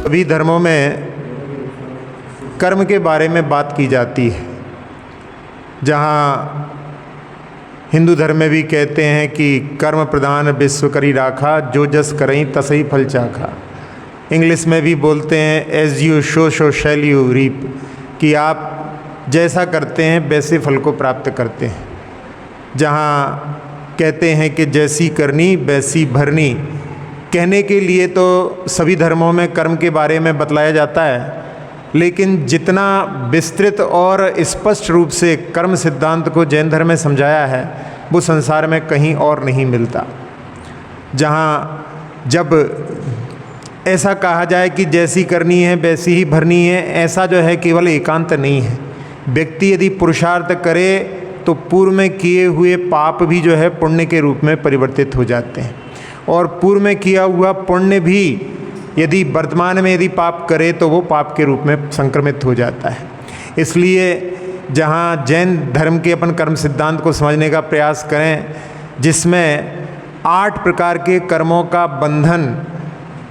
सभी धर्मों में कर्म के बारे में बात की जाती है। जहाँ हिंदू धर्म में भी कहते हैं कि कर्म प्रधान विश्व करी राखा, जो जस करई तसई फल चाखा। इंग्लिश में भी बोलते हैं as you sow shall you reap, कि आप जैसा करते हैं वैसे फल को प्राप्त करते हैं। जहाँ कहते हैं कि जैसी करनी वैसी भरनी, कहने के लिए तो सभी धर्मों में कर्म के बारे में बतलाया जाता है, लेकिन जितना विस्तृत और स्पष्ट रूप से कर्म सिद्धांत को जैन धर्म में समझाया है वो संसार में कहीं और नहीं मिलता। जहाँ जब ऐसा कहा जाए कि जैसी करनी है वैसी ही भरनी है, ऐसा जो है केवल एकांत नहीं है। व्यक्ति यदि पुरुषार्थ करे तो पूर्व में किए हुए पाप भी जो है पुण्य के रूप में परिवर्तित हो जाते हैं, और पूर्व में किया हुआ पुण्य भी यदि वर्तमान में यदि पाप करे तो वो पाप के रूप में संक्रमित हो जाता है। इसलिए जहाँ जैन धर्म के अपन कर्म सिद्धांत को समझने का प्रयास करें, जिसमें 8 प्रकार के कर्मों का बंधन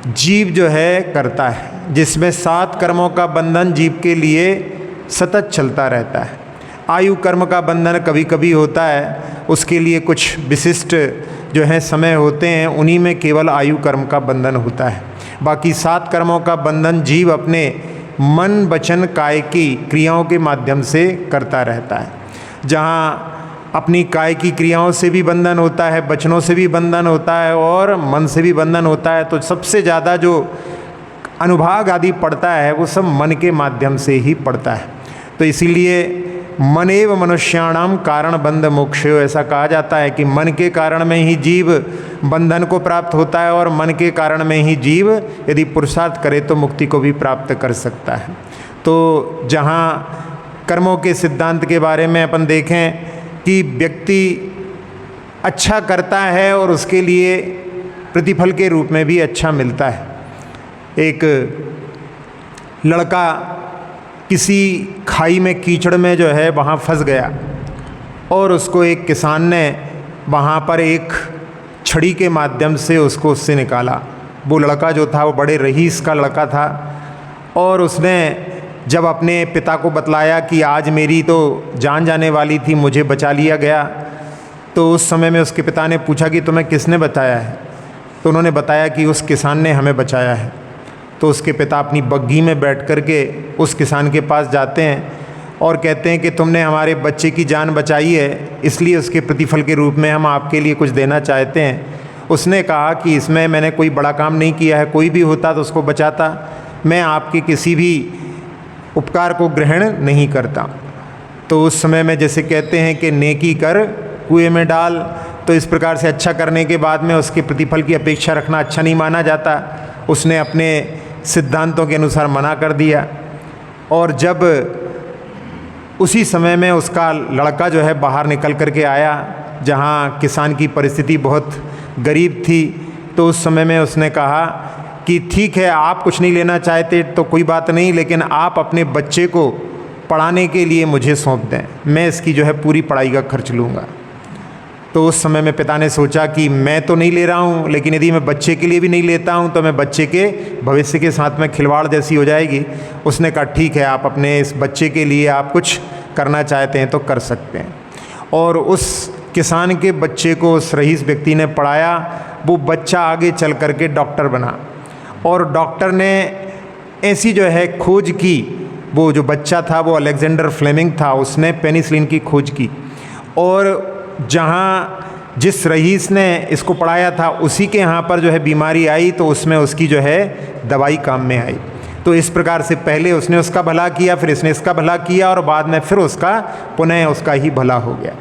जीव जो है करता है, जिसमें 7 कर्मों का बंधन जीव के लिए सतत चलता रहता है। आयु कर्म का बंधन कभी कभी होता है, उसके लिए कुछ विशिष्ट जो है समय होते हैं, उन्हीं में केवल आयु कर्म का बंधन होता है। बाकी 7 कर्मों का बंधन जीव अपने मन वचन काय की क्रियाओं के माध्यम से करता रहता है। जहाँ अपनी काय की क्रियाओं से भी बंधन होता है, वचनों से भी बंधन होता है और मन से भी बंधन होता है। तो सबसे ज़्यादा जो अनुभाग आदि पड़ता है वो सब मन के माध्यम से ही पड़ता है। तो इसीलिए मनेव मनुष्याणाम कारण बंध मोक्षयो, ऐसा कहा जाता है कि मन के कारण में ही जीव बंधन को प्राप्त होता है, और मन के कारण में ही जीव यदि पुरुषार्थ करे तो मुक्ति को भी प्राप्त कर सकता है। तो जहाँ कर्मों के सिद्धांत के बारे में अपन देखें कि व्यक्ति अच्छा करता है और उसके लिए प्रतिफल के रूप में भी अच्छा मिलता है। एक लड़का किसी खाई में कीचड़ में जो है वहाँ फंस गया, और उसको एक किसान ने वहाँ पर एक छड़ी के माध्यम से उससे निकाला। वो लड़का जो था वो बड़े रईस का लड़का था, और उसने जब अपने पिता को बतलाया कि आज मेरी तो जान जाने वाली थी, मुझे बचा लिया गया, तो उस समय में उसके पिता ने पूछा कि तुम्हें किसने बताया है? तो उन्होंने बताया कि उस किसान ने हमें बचाया है। तो उसके पिता अपनी बग्घी में बैठ कर के उस किसान के पास जाते हैं और कहते हैं कि तुमने हमारे बच्चे की जान बचाई है, इसलिए उसके प्रतिफल के रूप में हम आपके लिए कुछ देना चाहते हैं। उसने कहा कि इसमें मैंने कोई बड़ा काम नहीं किया है, कोई भी होता तो उसको बचाता, मैं आपके किसी भी उपकार को ग्रहण नहीं करता। तो उस समय में जैसे कहते हैं कि नेकी कर कुएं में डाल, तो इस प्रकार से अच्छा करने के बाद में उसके प्रतिफल की अपेक्षा रखना अच्छा नहीं माना जाता। उसने अपने सिद्धांतों के अनुसार मना कर दिया, और जब उसी समय में उसका लड़का जो है बाहर निकल कर के आया, जहाँ किसान की परिस्थिति बहुत गरीब थी, तो उस समय में उसने कहा कि ठीक है, आप कुछ नहीं लेना चाहते तो कोई बात नहीं, लेकिन आप अपने बच्चे को पढ़ाने के लिए मुझे सौंप दें, मैं इसकी जो है पूरी पढ़ाई का खर्च लूँगा। तो उस समय में पिता ने सोचा कि मैं तो नहीं ले रहा हूँ, लेकिन यदि मैं बच्चे के लिए भी नहीं लेता हूँ तो मैं बच्चे के भविष्य के साथ में खिलवाड़ जैसी हो जाएगी। उसने कहा ठीक है, आप अपने इस बच्चे के लिए आप कुछ करना चाहते हैं तो कर सकते हैं। और उस किसान के बच्चे को उस रईस व्यक्ति ने पढ़ाया। वो बच्चा आगे चल कर के डॉक्टर बना, और डॉक्टर ने ऐसी जो है खोज की, वो जो बच्चा था वो अलेक्जेंडर फ्लेमिंग था, उसने पेनिसिलिन की खोज की, और जहाँ जिस रईस ने इसको पढ़ाया था उसी के यहाँ पर जो है बीमारी आई, तो उसमें उसकी जो है दवाई काम में आई। तो इस प्रकार से पहले उसने उसका भला किया, फिर इसने इसका भला किया, और बाद में फिर उसका पुनः उसका ही भला हो गया।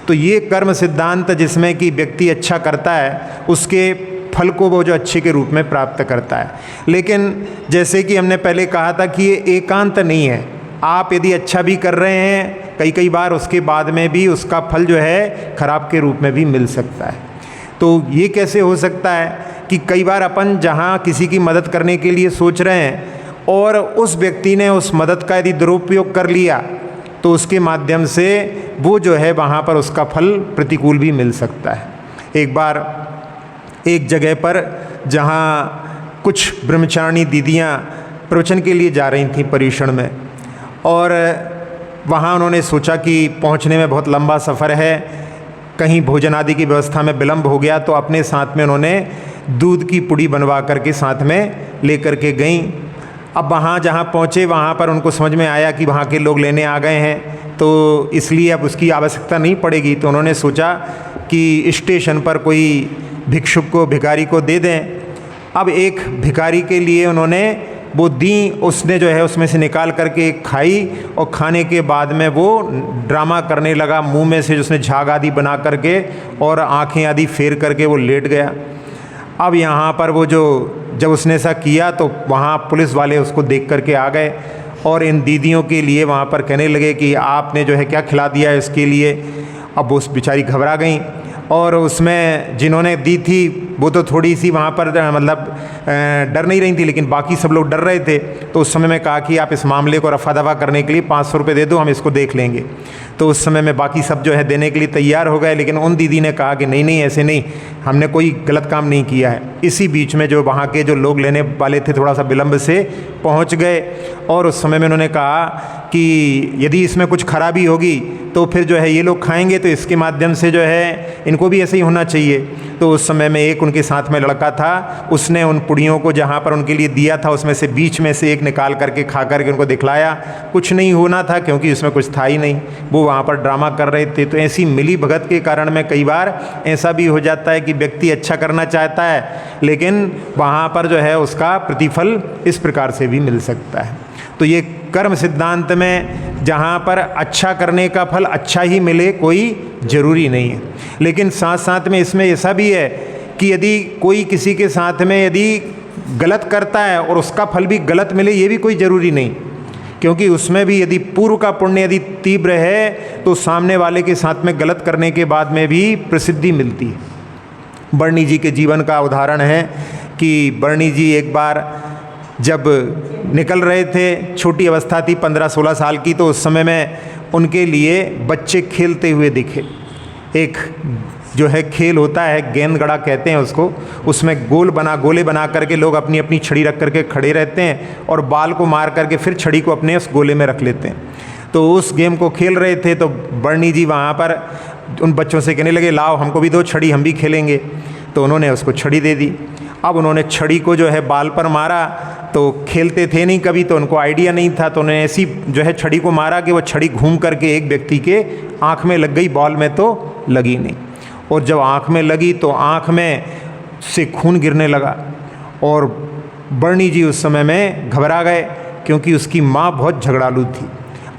तो ये कर्म सिद्धांत जिसमें कि व्यक्ति अच्छा करता है उसके फल को वो जो अच्छे के रूप में प्राप्त करता है। लेकिन जैसे कि हमने पहले कहा था कि ये एकांत नहीं है। आप यदि अच्छा भी कर रहे हैं, कई बार उसके बाद में भी उसका फल जो है खराब के रूप में भी मिल सकता है। तो ये कैसे हो सकता है कि कई बार अपन जहाँ किसी की मदद करने के लिए सोच रहे हैं और उस व्यक्ति ने उस मदद का यदि दुरुपयोग कर लिया, तो उसके माध्यम से वो जो है वहाँ पर उसका फल प्रतिकूल भी मिल सकता है। एक बार एक जगह पर जहाँ कुछ ब्रह्मचारिणी दीदियाँ प्रवचन के लिए जा रही थी पर्युषण में, और वहाँ उन्होंने सोचा कि पहुँचने में बहुत लंबा सफ़र है, कहीं भोजन आदि की व्यवस्था में विलम्ब हो गया, तो अपने साथ में उन्होंने दूध की पुड़ी बनवा करके साथ में ले कर के गईं। अब वहाँ जहाँ पहुँचे वहाँ पर उनको समझ में आया कि वहाँ के लोग लेने आ गए हैं, तो इसलिए अब उसकी आवश्यकता नहीं पड़ेगी। तो उन्होंने सोचा कि स्टेशन पर कोई भिक्षुक को, भिखारी को दे दें। अब एक भिखारी के लिए उन्होंने वो दी, उसने जो है उसमें से निकाल करके खाई, और खाने के बाद में वो ड्रामा करने लगा, मुंह में से उसने झाग आदि बना करके और आँखें आदि फेर करके वो लेट गया। अब यहाँ पर वो जब उसने ऐसा किया तो वहाँ पुलिस वाले उसको देख करके आ गए, और इन दीदियों के लिए वहाँ पर कहने लगे कि आपने जो है क्या खिला दिया है इसके लिए। अब वो उस बेचारी घबरा गई, और उसमें जिन्होंने दी थी वो तो थोड़ी सी वहाँ पर मतलब डर नहीं रही थी, लेकिन बाकी सब लोग डर रहे थे। तो उस समय में कहा कि आप इस मामले को रफा दफा करने के लिए 500 रुपये दे दो, हम इसको देख लेंगे। तो उस समय में बाकी सब जो है देने के लिए तैयार हो गए, लेकिन उन दीदी ने कहा कि नहीं नहीं, ऐसे नहीं, हमने कोई गलत काम नहीं किया है। इसी बीच में जो वहाँ के जो लोग लेने वाले थे थोड़ा सा विलम्ब से पहुँच गए, और उस समय में उन्होंने कहा कि यदि इसमें कुछ खराबी होगी तो फिर जो है ये लोग खाएंगे, तो इसके माध्यम से जो है इनको भी ऐसे ही होना चाहिए। तो उस समय में एक उनके साथ में लड़का था, उसने उन पुड़ियों को जहाँ पर उनके लिए दिया था उसमें से बीच में से एक निकाल करके खा करके उनको दिखलाया। कुछ नहीं होना था, क्योंकि उसमें कुछ था ही नहीं, वो वहाँ पर ड्रामा कर रहे थे। तो ऐसी मिली भगत के कारण में कई बार ऐसा भी हो जाता है कि व्यक्ति अच्छा करना चाहता है, लेकिन वहाँ पर जो है उसका प्रतिफल इस प्रकार से भी मिल सकता है। तो ये कर्म सिद्धांत में जहाँ पर अच्छा करने का फल अच्छा ही मिले कोई ज़रूरी नहीं है, लेकिन साथ साथ में इसमें ऐसा भी है कि यदि कोई किसी के साथ में यदि गलत करता है और उसका फल भी गलत मिले, ये भी कोई ज़रूरी नहीं, क्योंकि उसमें भी यदि पूर्व का पुण्य यदि तीव्र है तो सामने वाले के साथ में गलत करने के बाद में भी प्रसिद्धि मिलती है। बरनी जी के जीवन का उदाहरण है कि बरनी जी एक बार जब निकल रहे थे, छोटी अवस्था थी 15-16 साल की, तो उस समय में उनके लिए बच्चे खेलते हुए दिखे। एक जो है खेल होता है, गेंद गड़ा कहते हैं उसको, उसमें गोले बना करके लोग अपनी अपनी छड़ी रख करके खड़े रहते हैं और बाल को मार करके फिर छड़ी को अपने उस गोले में रख लेते हैं। तो उस गेम को खेल रहे थे, तो बरनी जी वहाँ पर उन बच्चों से कहने लगे, लाओ हमको भी दो छड़ी, हम भी खेलेंगे। तो उन्होंने उसको छड़ी दे दी। अब उन्होंने छड़ी को जो है बाल पर मारा, तो खेलते थे नहीं कभी, तो उनको आइडिया नहीं था, तो उन्होंने ऐसी जो है छड़ी को मारा कि वो छड़ी घूम करके एक व्यक्ति के आँख में लग गई, बॉल में तो लगी नहीं। और जब आँख में लगी तो आँख में से खून गिरने लगा, और बरनी जी उस समय में घबरा गए, क्योंकि उसकी माँ बहुत झगड़ालू थी।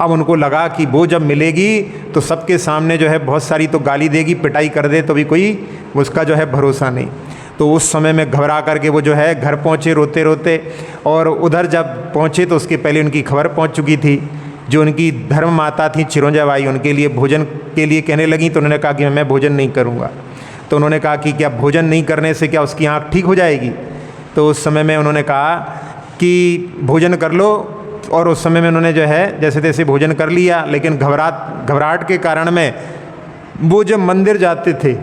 अब उनको लगा कि वो जब मिलेगी तो सबके सामने जो है बहुत सारी तो गाली देगी, पिटाई कर दे तो भी कोई उसका जो है भरोसा नहीं। तो उस समय में घबरा करके वो जो है घर पहुँचे रोते रोते, और उधर जब पहुँचे तो उसके पहले उनकी खबर पहुँच चुकी थी। जो उनकी धर्म माता थी चिरंजीबाई, उनके लिए भोजन के लिए कहने लगी, तो उन्होंने कहा कि मैं भोजन नहीं करूँगा। तो उन्होंने कहा कि क्या भोजन नहीं करने से क्या उसकी आँख ठीक हो जाएगी? तो उस समय में उन्होंने कहा कि भोजन कर लो, और उस समय में उन्होंने जो है जैसे तैसे भोजन कर लिया। लेकिन घबराहट के कारण में वो जब मंदिर जाते थे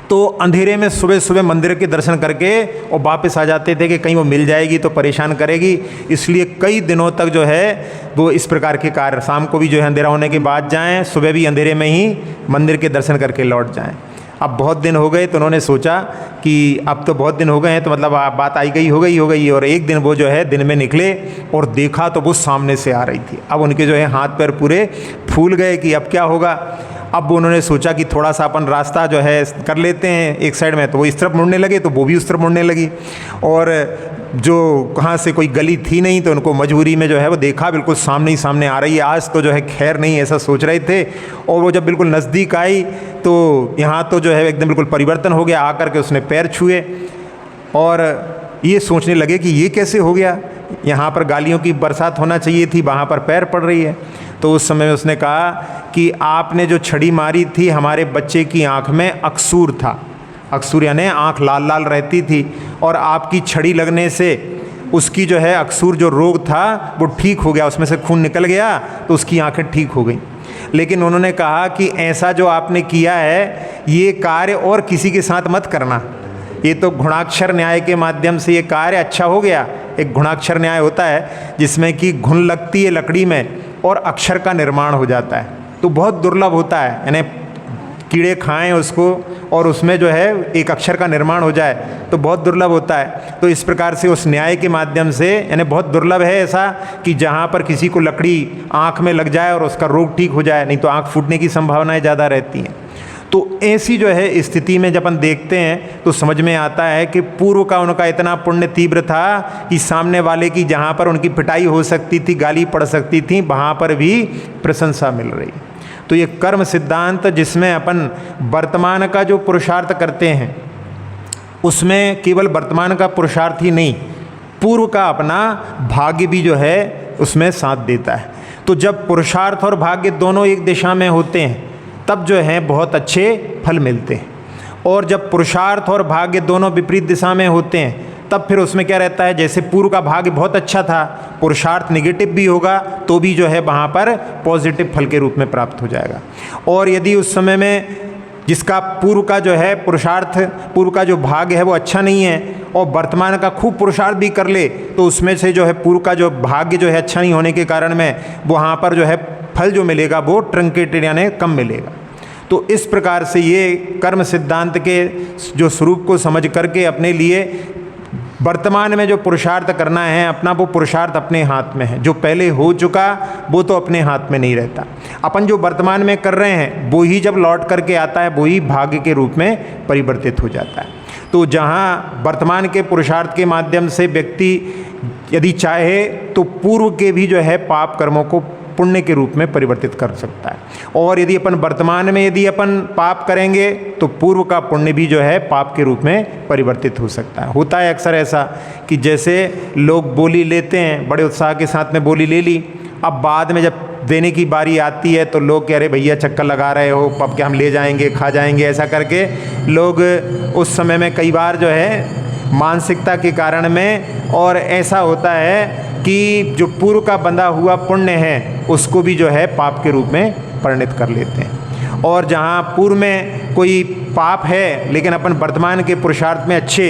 तो अंधेरे में सुबह सुबह मंदिर के दर्शन करके और वापस आ जाते थे कि कहीं वो मिल जाएगी तो परेशान करेगी। इसलिए कई दिनों तक जो है वो इस प्रकार के कार्य, शाम को भी जो है अंधेरा होने के बाद जाएं, सुबह भी अंधेरे में ही मंदिर के दर्शन करके लौट जाएं। अब बहुत दिन हो गए तो उन्होंने सोचा कि अब तो बहुत दिन हो गए हैं, तो मतलब बात आई गई हो गई। और एक दिन वो जो है दिन में निकले और देखा तो वो सामने से आ रही थी। अब उनके जो है हाथ पैर पूरे फूल गए कि अब क्या होगा। अब उन्होंने सोचा कि थोड़ा सा अपन रास्ता जो है कर लेते हैं एक साइड में, तो वो इस तरफ मुड़ने लगे तो वो भी उस तरफ मुड़ने लगी, और जो कहाँ से कोई गली थी नहीं, तो उनको मजबूरी में जो है वो देखा बिल्कुल सामने ही सामने आ रही है, आज तो जो है खैर नहीं, ऐसा सोच रहे थे। और वो जब बिल्कुल नज़दीक आई तो यहाँ तो जो है एकदम बिल्कुल परिवर्तन हो गया। आकर के उसने पैर छुए और ये सोचने लगे कि ये कैसे हो गया, यहाँ पर गालियों की बरसात होना चाहिए थी, वहाँ पर पैर पड़ रही है। तो उस समय उसने कहा कि आपने जो छड़ी मारी थी, हमारे बच्चे की आँख में अक्सूर था। अक्सूर यानी आँख लाल लाल रहती थी, और आपकी छड़ी लगने से उसकी जो है अक्सूर जो रोग था वो ठीक हो गया, उसमें से खून निकल गया, तो उसकी आँखें ठीक हो गई। लेकिन उन्होंने कहा कि ऐसा जो आपने किया है ये कार्य और किसी के साथ मत करना, ये तो गुणाक्षर न्याय के माध्यम से ये कार्य अच्छा हो गया, एक गुणाक्षर न्याय होता है जिसमें कि घुन लगती है लकड़ी में और अक्षर का निर्माण हो जाता है, तो बहुत दुर्लभ होता है, यानी कीड़े खाएं उसको और उसमें जो है एक अक्षर का निर्माण हो जाए तो बहुत दुर्लभ होता है। तो इस प्रकार से उस न्याय के माध्यम से, यानी बहुत दुर्लभ है ऐसा कि जहाँ पर किसी को लकड़ी आँख में लग जाए और उसका रोग ठीक हो जाए, नहीं तो आँख फूटने की संभावनाएं ज़्यादा रहती हैं। तो ऐसी जो है स्थिति में जब अपन देखते हैं तो समझ में आता है कि पूर्व का उनका इतना पुण्य तीव्र था कि सामने वाले की जहाँ पर उनकी पिटाई हो सकती थी, गाली पड़ सकती थी, वहाँ पर भी प्रशंसा मिल रही। तो ये कर्म सिद्धांत जिसमें अपन वर्तमान का जो पुरुषार्थ करते हैं उसमें केवल वर्तमान का पुरुषार्थ ही नहीं, पूर्व का अपना भाग्य भी जो है उसमें साथ देता है। तो जब पुरुषार्थ और भाग्य दोनों एक दिशा में होते हैं तब जो है बहुत अच्छे फल मिलते हैं, और जब पुरुषार्थ और भाग्य दोनों विपरीत दिशा में होते हैं तब फिर उसमें क्या रहता है, जैसे पूर्व का भाग्य बहुत अच्छा था, पुरुषार्थ निगेटिव भी होगा तो भी जो है वहाँ पर पॉजिटिव फल के रूप में प्राप्त हो जाएगा। और यदि उस समय में जिसका पूर्व का जो है पुरुषार्थ, पूर्व का जो भाग्य है वो अच्छा नहीं है और वर्तमान का खूब पुरुषार्थ भी कर ले तो उसमें से जो है पूर्व का जो भाग्य जो है अच्छा नहीं होने के कारण में वहाँ पर जो है फल जो मिलेगा वो ट्रंकेटेड यानी कम मिलेगा। तो इस प्रकार से ये कर्म सिद्धांत के जो स्वरूप को समझ करके अपने लिए वर्तमान में जो पुरुषार्थ करना है अपना, वो पुरुषार्थ अपने हाथ में है। जो पहले हो चुका वो तो अपने हाथ में नहीं रहता, अपन जो वर्तमान में कर रहे हैं वो ही जब लौट करके आता है वो ही भाग्य के रूप में परिवर्तित हो जाता है। तो जहाँ वर्तमान के पुरुषार्थ के माध्यम से व्यक्ति यदि चाहे तो पूर्व के भी जो है पाप कर्मों को पुण्य के रूप में परिवर्तित कर सकता है, और यदि अपन वर्तमान में यदि अपन पाप करेंगे तो पूर्व का पुण्य भी जो है पाप के रूप में परिवर्तित हो सकता है। होता है अक्सर ऐसा कि जैसे लोग बोली लेते हैं, बड़े उत्साह के साथ में बोली ले ली, अब बाद में जब देने की बारी आती है तो लोग कह रहे भैया चक्कर लगा रहे हो, अब क्या हम ले जाएंगे खा जाएंगे, ऐसा करके लोग उस समय में कई बार जो है मानसिकता के कारण में, और ऐसा होता है कि जो पूर्व का बंधा हुआ पुण्य है उसको भी जो है पाप के रूप में परिणित कर लेते हैं। और जहाँ पूर्व में कोई पाप है लेकिन अपन वर्तमान के पुरुषार्थ में अच्छे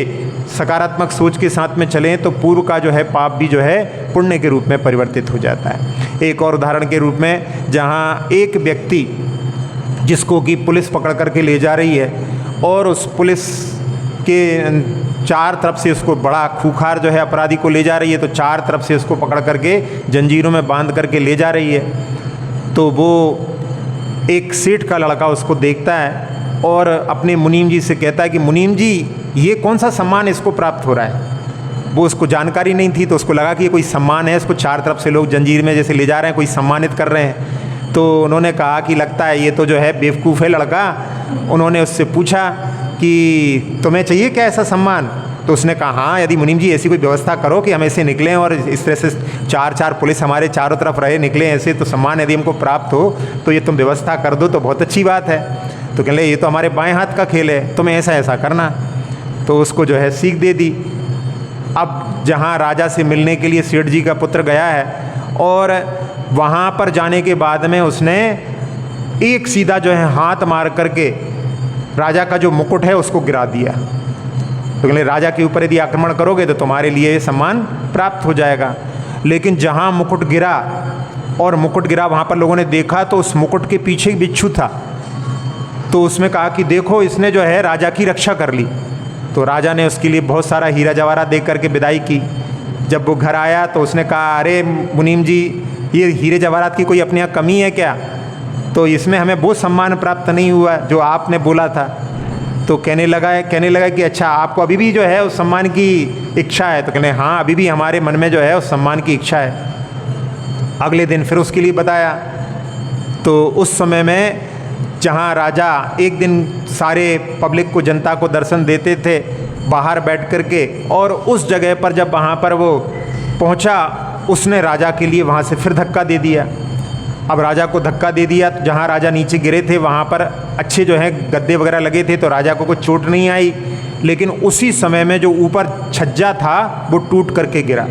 सकारात्मक सोच के साथ में चलें तो पूर्व का जो है पाप भी जो है पुण्य के रूप में परिवर्तित हो जाता है। एक और उदाहरण के रूप में, जहाँ एक व्यक्ति जिसको कि पुलिस पकड़ करके ले जा रही है और उस पुलिस के चार तरफ से उसको बड़ा खूंखार जो है अपराधी को ले जा रही है, तो चार तरफ से उसको पकड़ करके जंजीरों में बांध करके ले जा रही है। तो वो एक सेठ का लड़का उसको देखता है और अपने मुनीम जी से कहता है कि मुनीम जी ये कौन सा सम्मान इसको प्राप्त हो रहा है। वो उसको जानकारी नहीं थी तो उसको लगा कि ये कोई सम्मान है, इसको चार तरफ से लोग जंजीर में जैसे ले जा रहे हैं, कोई सम्मानित कर रहे हैं। तो उन्होंने कहा कि लगता है ये तो जो है बेवकूफ़ है लड़का। उन्होंने उससे पूछा कि तुम्हें चाहिए क्या ऐसा सम्मान? तो उसने कहा हाँ, यदि मुनीम जी ऐसी कोई व्यवस्था करो कि हम ऐसे निकलें और इस तरह से चार पुलिस हमारे चारों तरफ रहे निकले ऐसे, तो सम्मान यदि हमको प्राप्त हो तो ये तुम व्यवस्था कर दो तो बहुत अच्छी बात है। तो कह ले ये तो हमारे बाएं हाथ का खेल है, तुम्हें ऐसा करना। तो उसको जो है सीख दे दी। अब जहाँ राजा से मिलने के लिए सेठ जी का पुत्र गया है और वहाँ पर जाने के बाद में उसने एक सीधा जो है हाथ मार करके राजा का जो मुकुट है उसको गिरा दिया। तो कहले राजा के ऊपर यदि आक्रमण करोगे तो तुम्हारे लिए ये सम्मान प्राप्त हो जाएगा। लेकिन जहाँ मुकुट गिरा वहाँ पर लोगों ने देखा तो उस मुकुट के पीछे एक बिच्छू था। तो उसमें कहा कि देखो इसने जो है राजा की रक्षा कर ली। तो राजा ने उसके लिए बहुत सारा हीरा जवाहरात दे करके विदाई की। जब वो घर आया तो उसने कहा अरे मुनीम जी ये हीरे जवाहरात की कोई अपने यहाँ कमी है क्या? तो इसमें हमें वो सम्मान प्राप्त नहीं हुआ जो आपने बोला था। तो कहने लगा कि अच्छा आपको अभी भी जो है उस सम्मान की इच्छा है? तो कहने हाँ अभी भी हमारे मन में जो है उस सम्मान की इच्छा है। अगले दिन फिर उसके लिए बताया। तो उस समय में जहाँ राजा एक दिन सारे पब्लिक को जनता को दर्शन देते थे बाहर बैठ कर के, और उस जगह पर जब वहाँ पर वो पहुँचा उसने राजा के लिए वहाँ से फिर धक्का दे दिया। अब राजा को धक्का दे दिया तो जहाँ राजा नीचे गिरे थे वहाँ पर अच्छे जो है गद्दे वगैरह लगे थे तो राजा को कुछ चोट नहीं आई। लेकिन उसी समय में जो ऊपर छज्जा था वो टूट करके गिरा।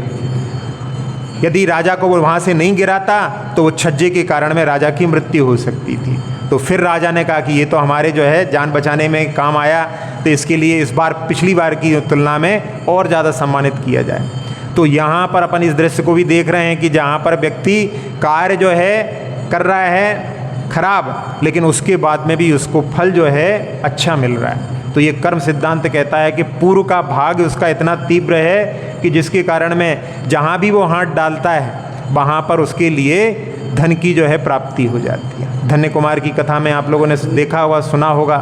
यदि राजा को वो वहाँ से नहीं गिराता तो वो छज्जे के कारण में राजा की मृत्यु हो सकती थी। तो फिर राजा ने कहा कि ये तो हमारे जो है जान बचाने में काम आया, तो इसके लिए इस बार पिछली बार की तुलना में और ज़्यादा सम्मानित किया जाए। तो यहाँ पर अपन इस दृश्य को भी देख रहे हैं कि जहाँ पर व्यक्ति कार्य जो है कर रहा है खराब, लेकिन उसके बाद में भी उसको फल जो है अच्छा मिल रहा है। तो ये कर्म सिद्धांत कहता है कि पूर्व का भाग उसका इतना तीव्र है कि जिसके कारण में जहाँ भी वो हाथ डालता है वहाँ पर उसके लिए धन की जो है प्राप्ति हो जाती है। धन्य कुमार की कथा में आप लोगों ने देखा होगा, सुना होगा।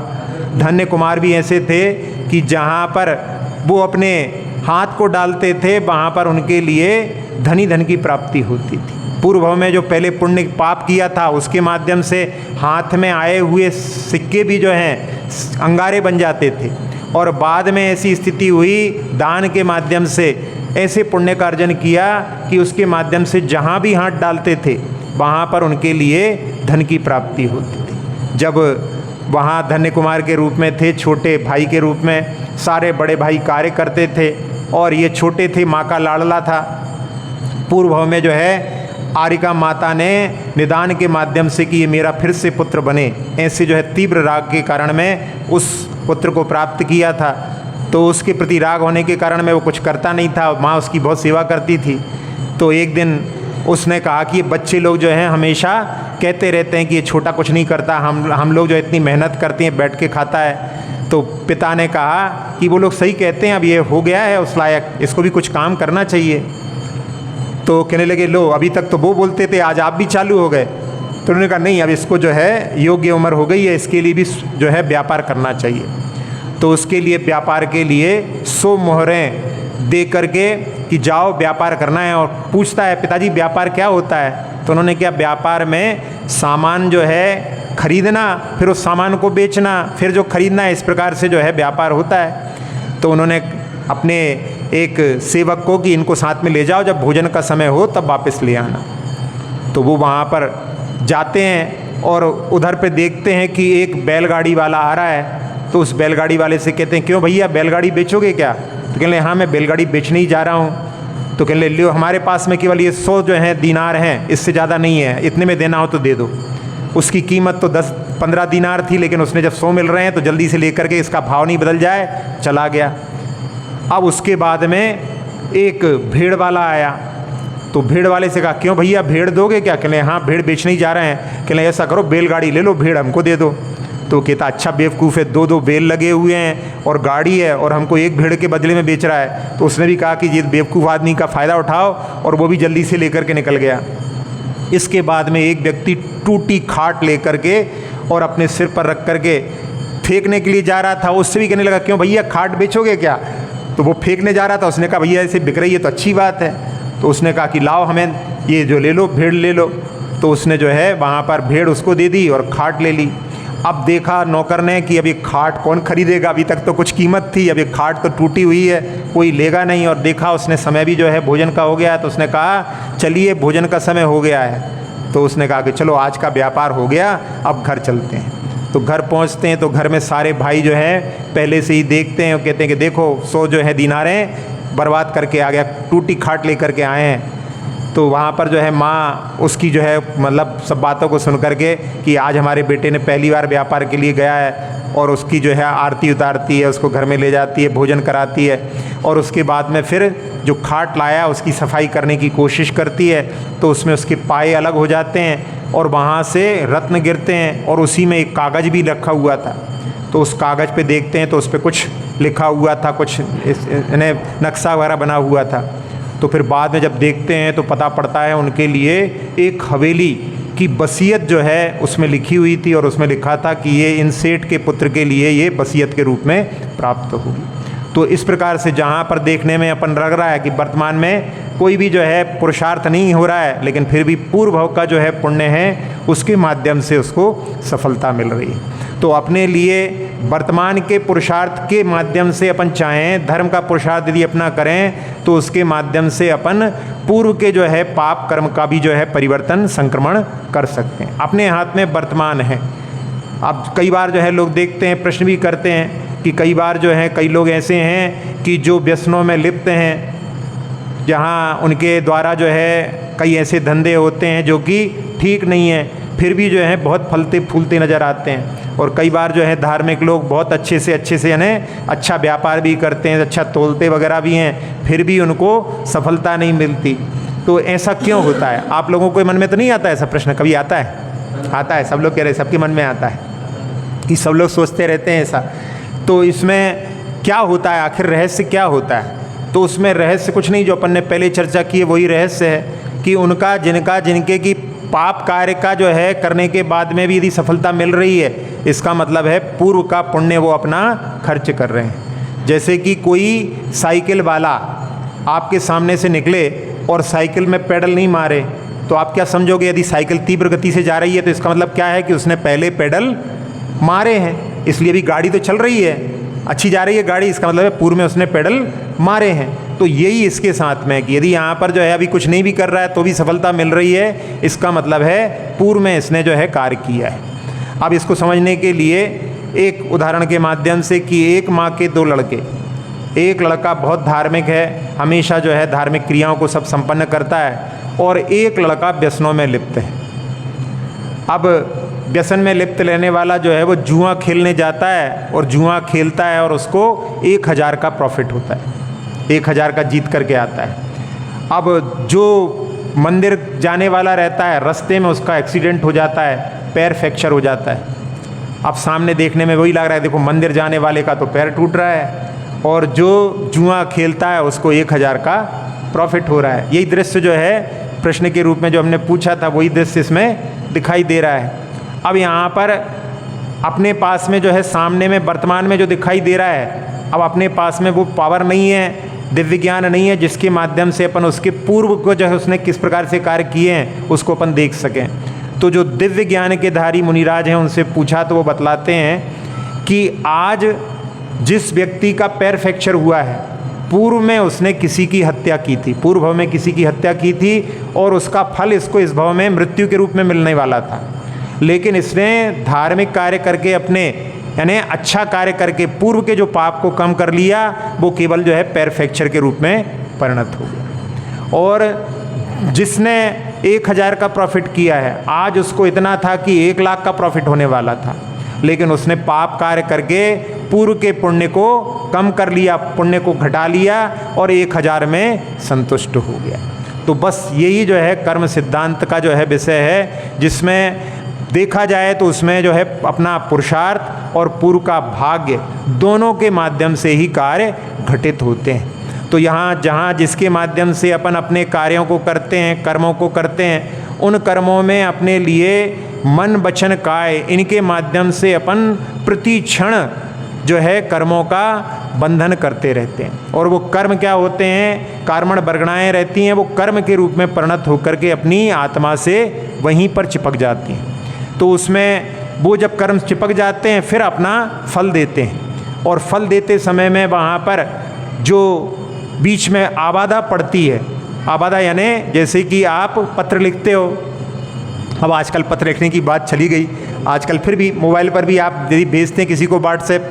धन्य कुमार भी ऐसे थे कि जहाँ पर वो अपने हाथ को डालते थे वहाँ पर उनके लिए धन की प्राप्ति होती थी। पूर्व भाव में जो पहले पुण्य पाप किया था उसके माध्यम से हाथ में आए हुए सिक्के भी जो हैं अंगारे बन जाते थे, और बाद में ऐसी स्थिति हुई दान के माध्यम से ऐसे पुण्य का अर्जन किया कि उसके माध्यम से जहाँ भी हाथ डालते थे वहाँ पर उनके लिए धन की प्राप्ति होती थी। जब वहाँ धन्य कुमार के रूप में थे, छोटे भाई के रूप में, सारे बड़े भाई कार्य करते थे और ये छोटे थे, माँ का लाडला था। पूर्व भाव में जो है आरिका माता ने निदान के माध्यम से कि ये मेरा फिर से पुत्र बने, ऐसे जो है तीव्र राग के कारण में उस पुत्र को प्राप्त किया था। तो उसके प्रति राग होने के कारण में वो कुछ करता नहीं था, माँ उसकी बहुत सेवा करती थी। तो एक दिन उसने कहा कि ये बच्चे लोग जो हैं हमेशा कहते रहते हैं कि ये छोटा कुछ नहीं करता, हम लोग जो इतनी मेहनत करते हैं, बैठ के खाता है। तो पिता ने कहा कि वो लोग सही कहते हैं, अब ये हो गया है उस लायक, इसको भी कुछ काम करना चाहिए। तो कहने लगे लो अभी तक तो वो बोलते थे, आज आप भी चालू हो गए। तो उन्होंने कहा नहीं, अब इसको जो है योग्य उम्र हो गई है, इसके लिए भी जो है व्यापार करना चाहिए। तो उसके लिए व्यापार के लिए 100 मोहरें दे करके कि जाओ व्यापार करना है। और पूछता है पिताजी व्यापार क्या होता है? तो उन्होंने क्या, व्यापार में सामान जो है खरीदना, फिर उस सामान को बेचना, फिर जो खरीदना है, इस प्रकार से जो है व्यापार होता है। तो उन्होंने अपने एक सेवक को कि इनको साथ में ले जाओ, जब भोजन का समय हो तब वापस ले आना। तो वो वहाँ पर जाते हैं और उधर पे देखते हैं कि एक बैलगाड़ी वाला आ रहा है। तो उस बैलगाड़ी वाले से कहते हैं क्यों भैया बैलगाड़ी बेचोगे क्या? तो कहने हाँ मैं बैलगाड़ी बेचने ही जा रहा हूँ। तो कहने लियो हमारे पास में केवल ये 100 जो है दीनार हैं, इससे ज़्यादा नहीं है, इतने में देना हो तो दे दो। उसकी कीमत तो 10-15 दीनार थी, लेकिन उसने जब 100 मिल रहे हैं तो जल्दी से लेकर के इसका भाव नहीं बदल जाए चला गया। अब उसके बाद में एक भेड़ वाला आया। तो भेड़ वाले से कहा क्यों भैया भेड़ दोगे क्या? कहने हाँ भेड़ बेचने ही जा रहे हैं। कहने ऐसा करो बैलगाड़ी ले लो, भेड़ हमको दे दो। तो कहता अच्छा बेवकूफ़ है, 2-2 बैल लगे हुए हैं और गाड़ी है और हमको एक भेड़ के बदले में बेच रहा है। तो उसने भी कहा कि ये बेवकूफ़ आदमी का फ़ायदा उठाओ, और वो भी जल्दी से लेकर के निकल गया। इसके बाद में एक व्यक्ति टूटी खाट लेकर के और अपने सिर पर रख करके फेंकने के लिए जा रहा था। उससे भी कहने लगा क्यों भैया खाट बेचोगे क्या? तो वो फेंकने जा रहा था। उसने कहा भैया ऐसे बिक रही है तो अच्छी बात है। तो उसने कहा कि लाओ हमें ये जो ले लो, भेड़ ले लो। तो उसने जो है वहाँ पर भेड़ उसको दे दी और खाट ले ली। अब देखा नौकर ने कि अब ये खाट कौन खरीदेगा, अभी तक तो कुछ कीमत थी, अब ये खाट तो टूटी हुई है, कोई लेगा नहीं। और देखा उसने समय भी जो है भोजन का हो गया, तो उसने कहा चलिए भोजन का समय हो गया है। तो उसने कहा कि चलो आज का व्यापार हो गया, अब घर चलते हैं। तो घर पहुंचते हैं तो घर में सारे भाई जो हैं पहले से ही देखते हैं और कहते हैं कि देखो 100 जो है दीनारें बर्बाद करके आ गया, टूटी खाट लेकर के आए हैं। तो वहाँ पर जो है माँ उसकी जो है मतलब सब बातों को सुन करके कि आज हमारे बेटे ने पहली बार व्यापार के लिए गया है, और उसकी जो है आरती उतारती है, उसको घर में ले जाती है, भोजन कराती है, और उसके बाद में फिर जो खाट लाया उसकी सफाई करने की कोशिश करती है। तो उसमें उसके पाए अलग हो जाते हैं और वहाँ से रत्न गिरते हैं, और उसी में एक कागज़ भी रखा हुआ था। तो उस कागज़ पे देखते हैं तो उस पर कुछ लिखा हुआ था, कुछ नक्शा वगैरह बना हुआ था। तो फिर बाद में जब देखते हैं तो पता पड़ता है उनके लिए एक हवेली की वसीयत जो है उसमें लिखी हुई थी, और उसमें लिखा था कि ये इन सेठ के पुत्र के लिए ये वसीयत के रूप में प्राप्त होगी। तो इस प्रकार से जहाँ पर देखने में अपन लग रहा है कि वर्तमान में कोई भी जो है पुरुषार्थ नहीं हो रहा है, लेकिन फिर भी पूर्व भाव का जो है पुण्य है उसके माध्यम से उसको सफलता मिल रही है। तो अपने लिए वर्तमान के पुरुषार्थ के माध्यम से अपन चाहें धर्म का पुरुषार्थ यदि अपना करें तो उसके माध्यम से अपन पूर्व के जो है पाप कर्म का भी जो है परिवर्तन संक्रमण कर सकते हैं। अपने हाथ में वर्तमान है। अब कई बार जो है लोग देखते हैं, प्रश्न भी करते हैं कि कई बार जो है कई लोग ऐसे हैं कि जो व्यसनों में लिप्त हैं, जहाँ उनके द्वारा जो है कई ऐसे धंधे होते हैं जो कि ठीक नहीं है। फिर भी जो है बहुत फलते फूलते नज़र आते हैं। और कई बार जो है धार्मिक लोग बहुत अच्छे से यानी अच्छा व्यापार भी करते हैं, अच्छा तोलते वगैरह भी हैं, फिर भी उनको सफलता नहीं मिलती। तो ऐसा क्यों होता है? आप लोगों के मन में तो नहीं आता ऐसा प्रश्न? कभी आता है? आता है, सब लोग कह रहे हैं, सबके मन में आता है कि सब लोग सोचते रहते हैं ऐसा। तो इसमें क्या होता है, आखिर रहस्य क्या होता है? तो उसमें रहस्य कुछ नहीं, जो अपन ने पहले चर्चा की है वही रहस्य है कि उनका जिनके की पाप कार्य का जो है करने के बाद में भी यदि सफलता मिल रही है, इसका मतलब है पूर्व का पुण्य वो अपना खर्च कर रहे हैं। जैसे कि कोई साइकिल वाला आपके सामने से निकले और साइकिल में पेडल नहीं मारे, तो आप क्या समझोगे? यदि साइकिल तीव्र गति से जा रही है तो इसका मतलब क्या है कि उसने पहले पेडल मारे हैं, इसलिए भी गाड़ी तो चल रही है, अच्छी जा रही है गाड़ी, इसका मतलब है पूर्व में उसने पेडल मारे हैं। तो यही इसके साथ में कि यदि यहाँ पर जो है अभी कुछ नहीं भी कर रहा है तो भी सफलता मिल रही है, इसका मतलब है पूर्व में इसने जो है कार्य किया है। अब इसको समझने के लिए एक उदाहरण के माध्यम से कि एक माँ के दो लड़के, एक लड़का बहुत धार्मिक है, हमेशा जो है धार्मिक क्रियाओं को सब संपन्न करता है, और एक लड़का व्यसनों में लिप्त है। अब व्यसन में लिप्त रहने वाला जो है वो जुआ खेलने जाता है और जुआ खेलता है और उसको 1000 का प्रॉफिट होता है, 1000 का जीत करके आता है। अब जो मंदिर जाने वाला रहता है, रास्ते में उसका एक्सीडेंट हो जाता है, पैर फ्रैक्चर हो जाता है। अब सामने देखने में वही लग रहा है, देखो मंदिर जाने वाले का तो पैर टूट रहा है और जो जुआ खेलता है उसको 1000 का प्रॉफिट हो रहा है। यही दृश्य जो है प्रश्न के रूप में जो हमने पूछा था, वही दृश्य इसमें दिखाई दे रहा है। अब यहाँ पर अपने पास में जो है सामने में वर्तमान में जो दिखाई दे रहा है, अब अपने पास में वो पावर नहीं है, दिव्य ज्ञान नहीं है जिसके माध्यम से अपन उसके पूर्व को जो है उसने किस प्रकार से कार्य किए हैं उसको अपन देख सकें। तो जो दिव्य ज्ञान के धारी मुनिराज हैं उनसे पूछा तो वो बतलाते हैं कि आज जिस व्यक्ति का पैर फ्रैक्चर हुआ है, पूर्व में उसने किसी की हत्या की थी, पूर्व भव में किसी की हत्या की थी और उसका फल इसको इस भव में मृत्यु के रूप में मिलने वाला था। लेकिन इसने धार्मिक कार्य करके अपने यानी अच्छा कार्य करके पूर्व के जो पाप को कम कर लिया, वो केवल जो है पैर फ्रैक्चर के रूप में परिणत हो गया। और जिसने 1000 का प्रॉफिट किया है, आज उसको इतना था कि 1 लाख का प्रॉफिट होने वाला था, लेकिन उसने पाप कार्य करके पूर्व के पुण्य को कम कर लिया, पुण्य को घटा लिया और 1000 में संतुष्ट हो गया। तो बस यही जो है कर्म सिद्धांत का जो है विषय है, जिसमें देखा जाए तो उसमें जो है अपना पुरुषार्थ और पूर्व का भाग्य दोनों के माध्यम से ही कार्य घटित होते हैं। तो यहाँ जहाँ जिसके माध्यम से अपन अपने कार्यों को करते हैं, कर्मों को करते हैं, उन कर्मों में अपने लिए मन वचन काय इनके माध्यम से अपन प्रति क्षण जो है कर्मों का बंधन करते रहते हैं। और वो कर्म क्या होते हैं? कर्मण वर्गणाएँ रहती हैं, वो कर्म के रूप में परिणत होकर के अपनी आत्मा से वहीं पर चिपक जाती हैं। तो उसमें वो जब कर्म चिपक जाते हैं फिर अपना फल देते हैं, और फल देते समय में वहाँ पर जो बीच में आबादा पड़ती है, आबादा यानी जैसे कि आप पत्र लिखते हो, अब आजकल पत्र लिखने की बात चली गई, आजकल फिर भी मोबाइल पर भी आप यदि भेजते हैं किसी को व्हाट्सएप,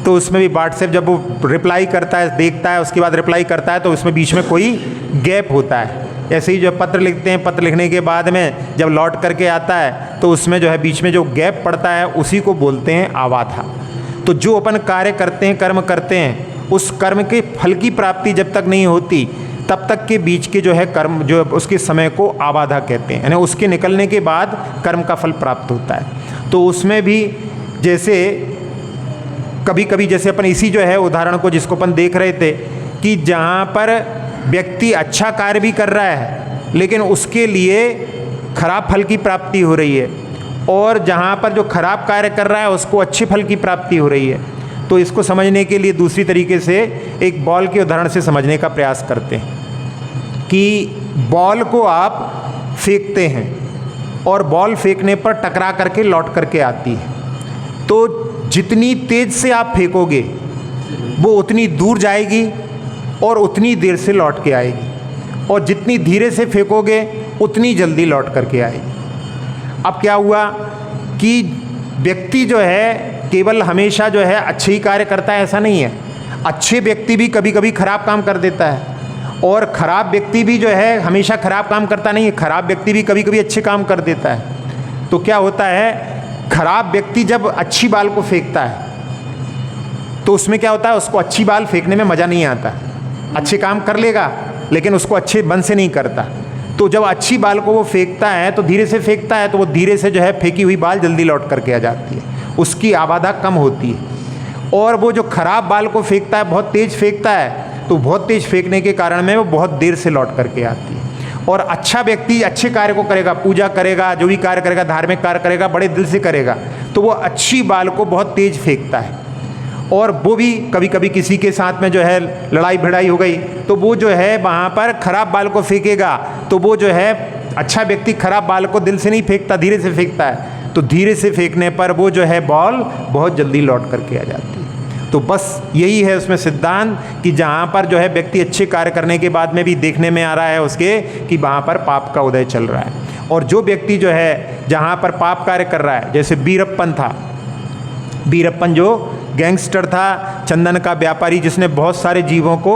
तो उसमें भी व्हाट्सएप जब वो रिप्लाई करता है, देखता है, उसके बाद रिप्लाई करता है, तो उसमें बीच में कोई गैप होता है। ऐसे ही जो पत्र लिखते हैं, पत्र लिखने के बाद में जब लौट करके आता है तो उसमें जो है बीच में जो गैप पड़ता है उसी को बोलते हैं आवाधा। तो जो अपन कार्य करते हैं, कर्म करते हैं, उस कर्म के फल की प्राप्ति जब तक नहीं होती तब तक के बीच के जो है कर्म जो उसके समय को आबाधा कहते हैं, यानी उसके निकलने के बाद कर्म का फल प्राप्त होता है। तो उसमें भी जैसे कभी कभी जैसे अपन इसी जो है उदाहरण को जिसको अपन देख रहे थे कि जहाँ पर व्यक्ति अच्छा कार्य भी कर रहा है लेकिन उसके लिए खराब फल की प्राप्ति हो रही है, और जहाँ पर जो खराब कार्य कर रहा है उसको अच्छे फल की प्राप्ति हो रही है। तो इसको समझने के लिए दूसरी तरीके से एक बॉल के उदाहरण से समझने का प्रयास करते हैं कि बॉल को आप फेंकते हैं और बॉल फेंकने पर टकरा करके लौट करके आती है। तो जितनी तेज से आप फेंकोगे वो उतनी दूर जाएगी और उतनी देर से लौट के आएगी, और जितनी धीरे से फेंकोगे उतनी जल्दी लौट करके आएगी। अब क्या हुआ कि व्यक्ति जो है केवल हमेशा जो है अच्छे ही कार्य करता है ऐसा नहीं है, अच्छे व्यक्ति भी कभी कभी खराब काम कर देता है, और खराब व्यक्ति भी जो है हमेशा खराब काम करता नहीं है, खराब व्यक्ति भी कभी कभी अच्छे काम कर देता है। तो क्या होता है, खराब व्यक्ति जब अच्छी बाल को फेंकता है तो उसमें क्या होता है, उसको अच्छी बाल फेंकने में मज़ा नहीं आता। अच्छे काम कर लेगा लेकिन उसको अच्छे मन से नहीं करता। तो जब अच्छी बाल को वो फेंकता है तो धीरे से फेंकता है, तो वो धीरे से जो है फेंकी हुई बाल जल्दी लौट करके आ जाती है, उसकी आबादा कम होती है। और वो जो खराब बाल को फेंकता है, बहुत तेज़ फेंकता है, तो बहुत तेज़ फेंकने के कारण में वो बहुत देर से लौट करके आती है। और अच्छा व्यक्ति अच्छे कार्य को करेगा, पूजा करेगा, जो भी कार्य करेगा, धार्मिक कार्य करेगा, बड़े दिल से करेगा, तो वो अच्छी बाल को बहुत तेज़ फेंकता है। और वो भी कभी कभी किसी के साथ में जो है लड़ाई भिड़ाई हो गई तो वो जो है वहाँ पर खराब बाल को फेंकेगा, तो वो जो है अच्छा व्यक्ति खराब बाल को दिल से नहीं फेंकता, धीरे से फेंकता है। तो धीरे से फेंकने पर वो जो है बॉल बहुत जल्दी लौट करके आ जाती है। तो बस यही है उसमें सिद्धांत कि जहाँ पर जो है व्यक्ति अच्छे कार्य करने के बाद में भी देखने में आ रहा है उसके कि वहाँ पर पाप का उदय चल रहा है। और जो व्यक्ति जो है जहाँ पर पाप कार्य कर रहा है, जैसे वीरप्पन था, वीरप्पन जो गैंगस्टर था, चंदन का व्यापारी, जिसने बहुत सारे जीवों को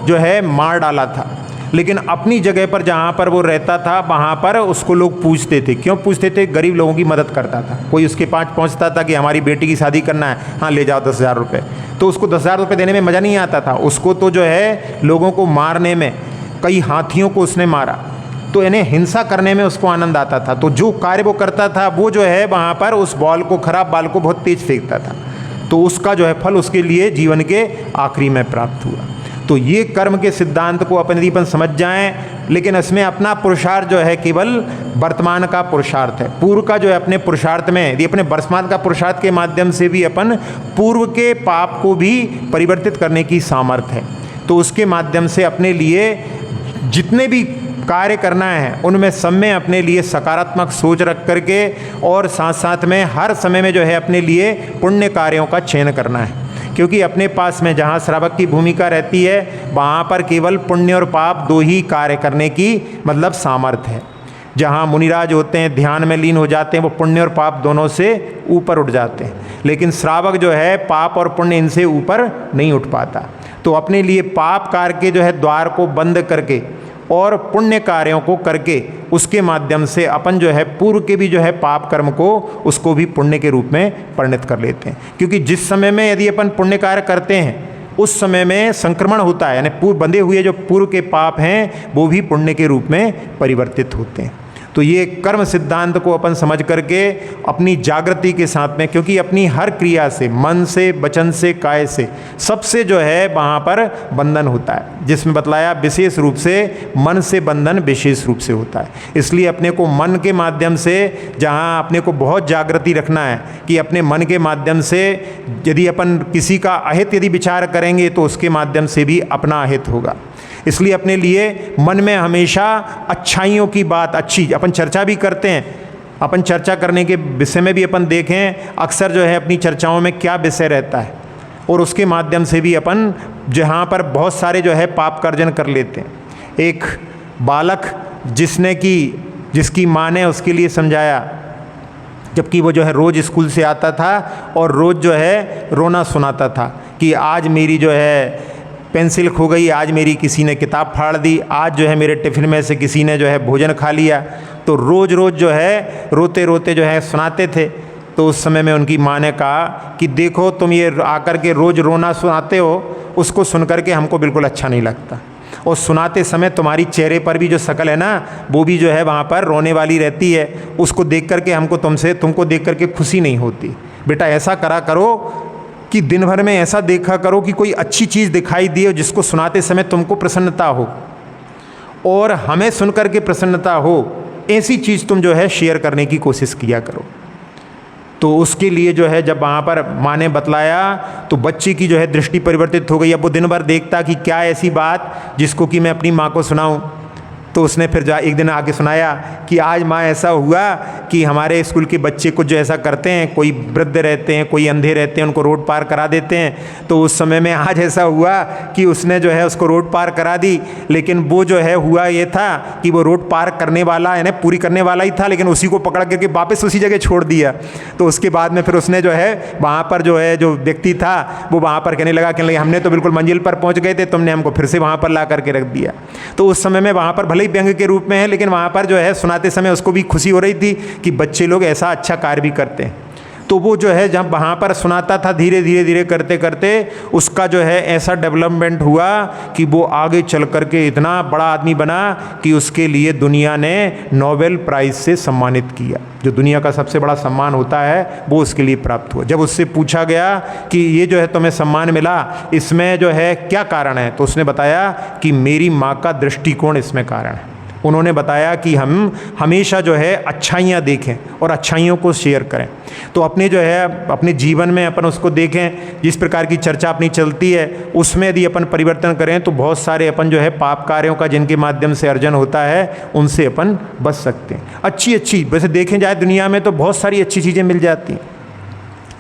जो है मार डाला था, लेकिन अपनी जगह पर जहाँ पर वो रहता था वहाँ पर उसको लोग पूछते थे। क्यों पूछते थे? गरीब लोगों की मदद करता था। कोई उसके पास पहुँचता था कि हमारी बेटी की शादी करना है, हाँ ले जाओ 10,000 रुपये, तो उसको 10,000 रुपये देने में मज़ा नहीं आता था। उसको तो जो है लोगों को मारने में, कई हाथियों को उसने मारा, तो इन्हें हिंसा करने में उसको आनंद आता था। तो जो कार्य वो करता था वो जो है वहाँ पर उस बॉल को, खराब बॉल को बहुत तेज फेंकता था, तो उसका जो है फल उसके लिए जीवन के आखिरी में प्राप्त हुआ। तो ये कर्म के सिद्धांत को अपन यदि अपन समझ जाएं, लेकिन इसमें अपना पुरुषार्थ जो है केवल वर्तमान का पुरुषार्थ है। पूर्व का जो है अपने पुरुषार्थ में, यदि अपने वर्तमान का पुरुषार्थ के माध्यम से भी अपन पूर्व के पाप को भी परिवर्तित करने की सामर्थ्य है, तो उसके माध्यम से अपने लिए जितने भी कार्य करना है उनमें सब में अपने लिए सकारात्मक सोच रख करके और साथ साथ में हर समय में जो है अपने लिए पुण्य कार्यों का चयन करना है। क्योंकि अपने पास में जहाँ श्रावक की भूमिका रहती है वहाँ पर केवल पुण्य और पाप दो ही कार्य करने की मतलब सामर्थ्य है। जहाँ मुनिराज होते हैं, ध्यान में लीन हो जाते हैं, वो पुण्य और पाप दोनों से ऊपर उठ जाते हैं, लेकिन श्रावक जो है पाप और पुण्य इनसे ऊपर नहीं उठ पाता। तो अपने लिए पाप कार्य के जो है द्वार को बंद करके और पुण्य कार्यों को करके उसके माध्यम से अपन जो है पूर्व के भी जो है पाप कर्म को उसको भी पुण्य के रूप में परिणत कर लेते हैं। क्योंकि जिस समय में यदि अपन पुण्य कार्य करते हैं उस समय में संक्रमण होता है, यानी पूर्व बंधे हुए जो पूर्व के पाप हैं वो भी पुण्य के रूप में परिवर्तित होते हैं। तो ये कर्म सिद्धांत को अपन समझ करके अपनी जागृति के साथ में, क्योंकि अपनी हर क्रिया से, मन से, वचन से, काय से, सबसे जो है वहाँ पर बंधन होता है, जिसमें बतलाया विशेष रूप से मन से बंधन विशेष रूप से होता है। इसलिए अपने को मन के माध्यम से, जहाँ अपने को बहुत जागृति रखना है कि अपने मन के माध्यम से यदि अपन किसी का अहित यदि विचार करेंगे तो उसके माध्यम से भी अपना अहित होगा। इसलिए अपने लिए मन में हमेशा अच्छाइयों की बात, अच्छी अपन चर्चा भी करते हैं, अपन चर्चा करने के विषय में भी अपन देखें अक्सर जो है अपनी चर्चाओं में क्या विषय रहता है, और उसके माध्यम से भी अपन जहाँ पर बहुत सारे जो है पाप कर्जन कर लेते हैं। एक बालक जिसकी माँ ने उसके लिए समझाया, जबकि वो जो है रोज़ स्कूल से आता था और रोज़ जो है रोना सुनाता था कि आज मेरी जो है पेंसिल खो गई, आज मेरी किसी ने किताब फाड़ दी, आज जो है मेरे टिफ़िन में से किसी ने जो है भोजन खा लिया। तो रोज़ रोज़ जो है रोते रोते जो है सुनाते थे। तो उस समय में उनकी माँ ने कहा कि देखो तुम ये आकर के रोज़ रोना सुनाते हो, उसको सुन कर के हमको बिल्कुल अच्छा नहीं लगता, और सुनाते समय तुम्हारी चेहरे पर भी जो शक्ल है ना वो भी जो है वहाँ पर रोने वाली रहती है, उसको देख कर के तुमको देख कर के खुशी नहीं होती। बेटा ऐसा करा करो कि दिन भर में ऐसा देखा करो कि कोई अच्छी चीज़ दिखाई दे जिसको सुनाते समय तुमको प्रसन्नता हो और हमें सुनकर के प्रसन्नता हो, ऐसी चीज़ तुम जो है शेयर करने की कोशिश किया करो। तो उसके लिए जो है जब वहाँ पर माँ ने बतलाया तो बच्चे की जो है दृष्टि परिवर्तित हो गई। अब वो दिन भर देखता कि क्या ऐसी बात जिसको कि मैं अपनी माँ को सुनाऊँ। तो उसने फिर एक दिन आके सुनाया कि आज माँ ऐसा हुआ कि हमारे स्कूल के बच्चे कुछ जो ऐसा करते हैं, कोई वृद्ध रहते हैं, कोई अंधे रहते हैं, उनको रोड पार करा देते हैं। तो उस समय में आज ऐसा हुआ कि उसने जो है उसको रोड पार करा दी, लेकिन वो जो है हुआ ये था कि वो रोड पार करने वाला यानी पूरी करने वाला ही था, लेकिन उसी को पकड़ करके वापस उसी जगह छोड़ दिया। तो उसके बाद में फिर उसने जो है वहाँ पर जो है जो व्यक्ति था वो वहाँ पर कहने लगा हमने तो बिल्कुल मंजिल पर पहुँच गए थे, तुमने हमको फिर से वहाँ पर ला करके रख दिया। तो उस समय में वहाँ पर भले भले ही व्यंग के रूप में है, लेकिन वहाँ पर जो है सुनाते समय उसको भी खुशी हो रही थी कि बच्चे लोग ऐसा अच्छा कार्य भी करते हैं। तो वो जो है जब वहाँ पर सुनाता था, धीरे धीरे धीरे करते करते उसका जो है ऐसा डेवलपमेंट हुआ कि वो आगे चल कर के इतना बड़ा आदमी बना कि उसके लिए दुनिया ने नोबेल प्राइज़ से सम्मानित किया। जो दुनिया का सबसे बड़ा सम्मान होता है वो उसके लिए प्राप्त हुआ। जब उससे पूछा गया कि ये जो है तुम्हें सम्मान मिला, इसमें जो है क्या कारण है, तो उसने बताया कि मेरी माँ का दृष्टिकोण इसमें कारण है। उन्होंने बताया कि हम हमेशा जो है अच्छाइयाँ देखें और अच्छाइयों को शेयर करें। तो अपने जो है अपने जीवन में अपन उसको देखें, जिस प्रकार की चर्चा अपनी चलती है उसमें यदि अपन परिवर्तन करें तो बहुत सारे अपन जो है पाप कार्यों का जिनके माध्यम से अर्जन होता है उनसे अपन बच सकते हैं। अच्छी वैसे देखें जाए दुनिया में तो बहुत सारी अच्छी चीज़ें मिल जाती हैं।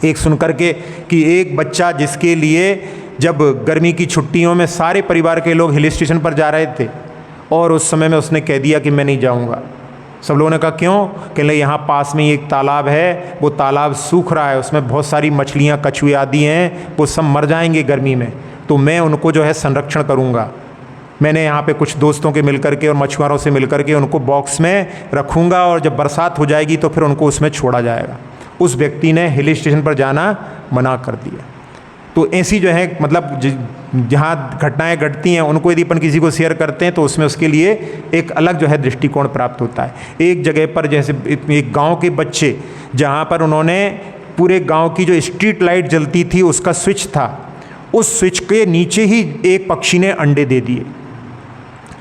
एक सुन कर के कि एक बच्चा जिसके लिए जब गर्मी की छुट्टियों में सारे परिवार के लोग हिल स्टेशन पर जा रहे थे और उस समय में उसने कह दिया कि मैं नहीं जाऊंगा। सब लोगों ने कहा क्यों? कह ले यहाँ पास में एक तालाब है, वो तालाब सूख रहा है, उसमें बहुत सारी मछलियाँ, कछुए आदि हैं, वो सब मर जाएंगे गर्मी में, तो मैं उनको जो है संरक्षण करूँगा। मैंने यहाँ पे कुछ दोस्तों के मिल कर के और मछुआरों से मिल कर के उनको बॉक्स में रखूँगा और जब बरसात हो जाएगी तो फिर उनको उसमें छोड़ा जाएगा। उस व्यक्ति ने हिल स्टेशन पर जाना मना कर दिया। तो ऐसी जो है मतलब जहाँ घटनाएं घटती हैं उनको यदि अपन किसी को शेयर करते हैं तो उसमें उसके लिए एक अलग जो है दृष्टिकोण प्राप्त होता है। एक जगह पर जैसे एक गांव के बच्चे, जहाँ पर उन्होंने पूरे गांव की जो स्ट्रीट लाइट जलती थी उसका स्विच था, उस स्विच के नीचे ही एक पक्षी ने अंडे दे दिए।